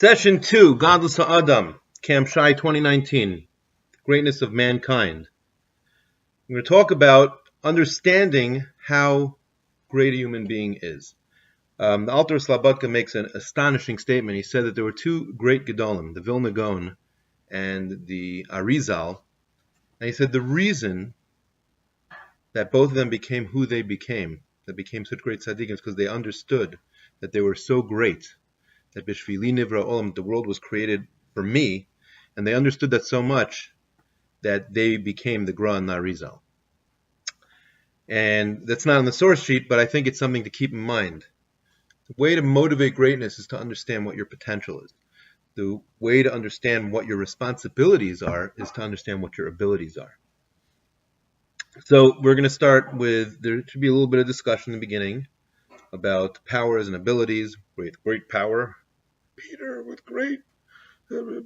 Session 2, Gadlus Ha'adam, Camp Shai 2019, Greatness of Mankind. We're going to talk about understanding how great a human being is. The Alter Slabodka makes an astonishing statement. He said that there were two great Gedolim, the Vilna Gaon and the Arizal. And he said the reason that both of them became who they became, that became such great tzaddikim, is because they understood that they were so great, that Bishvili Nivra Olam, the world was created for me, and they understood that so much that they became the Gra and the Arizal. And that's not on the source sheet, but I think it's something to keep in mind. The way to motivate greatness is to understand what your potential is. The way to understand what your responsibilities are is to understand what your abilities are. So we're going to start with, there should be a little bit of discussion in the beginning about powers and abilities. Great power. Peter, with great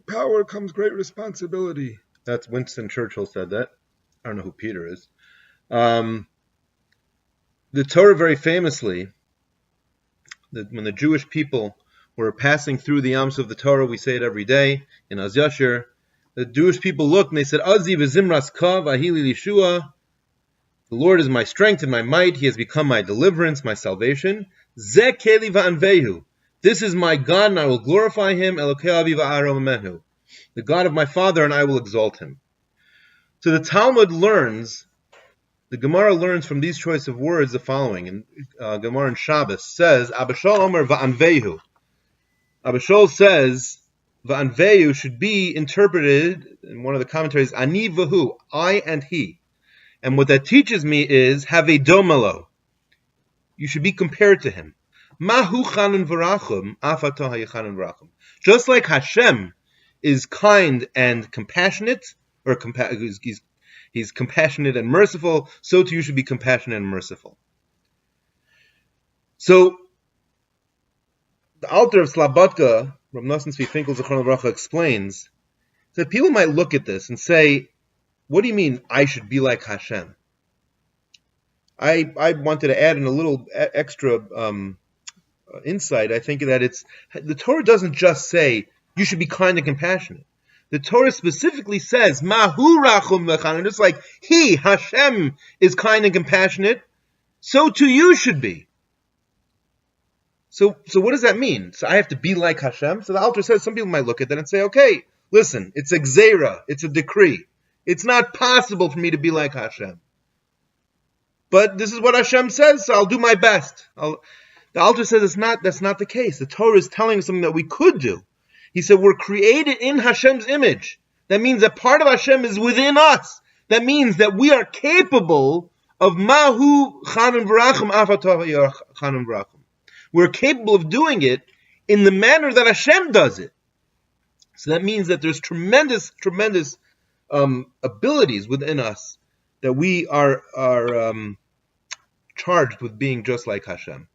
power comes great responsibility. That's Winston Churchill said that. I don't know who Peter is. The Torah very famously, when the Jewish people were passing through the Yams of the Torah, we say it every day in Az Yashir, the Jewish people looked and they said, Azi v'zimras kav ahili lishua. The Lord is my strength and my might. He has become my deliverance, my salvation. Ze keli va'anvehu. This is my God, and I will glorify him. Elokei avi va'arom, the God of my father, and I will exalt him. So the Talmud learns, the Gemara learns from these choice of words the following. And Gemara in Shabbos says, Abba Shaul Omer va'anvehu. Abba Shaul says, va'anvehu should be interpreted in one of the commentaries, ani v'hu, I and he. And what that teaches me is, have a domelo. You should be compared to him. Mahu chanun v'rachum, afatoh hayachanun v'rachum. Just like Hashem is kind and compassionate, or he's compassionate and merciful, so too you should be compassionate and merciful. So, the Alter of Slabodka, Rav Nosson Tzvi Finkel Zichrono Livracha, explains that people might look at this and say, what do you mean I should be like Hashem? I wanted to add in a little extra insight. I think that the Torah doesn't just say you should be kind and compassionate. The Torah specifically says Mahu rachum v'chanun, just like he, Hashem, is kind and compassionate, so too you should be. So what does that mean? So I have to be like Hashem? So the Alter says some people might look at that and say, okay, listen, it's a gzeira, it's a decree. It's not possible for me to be like Hashem. But this is what Hashem says, so I'll do my best. The Alter says that's not the case. The Torah is telling us something that we could do. He said we're created in Hashem's image. That means that part of Hashem is within us. That means that we are capable of mahu chanun v'rachum afatah chanun v'rachum. We're capable of doing it in the manner that Hashem does it. So that means that there's tremendous abilities within us that we are charged with being just like Hashem.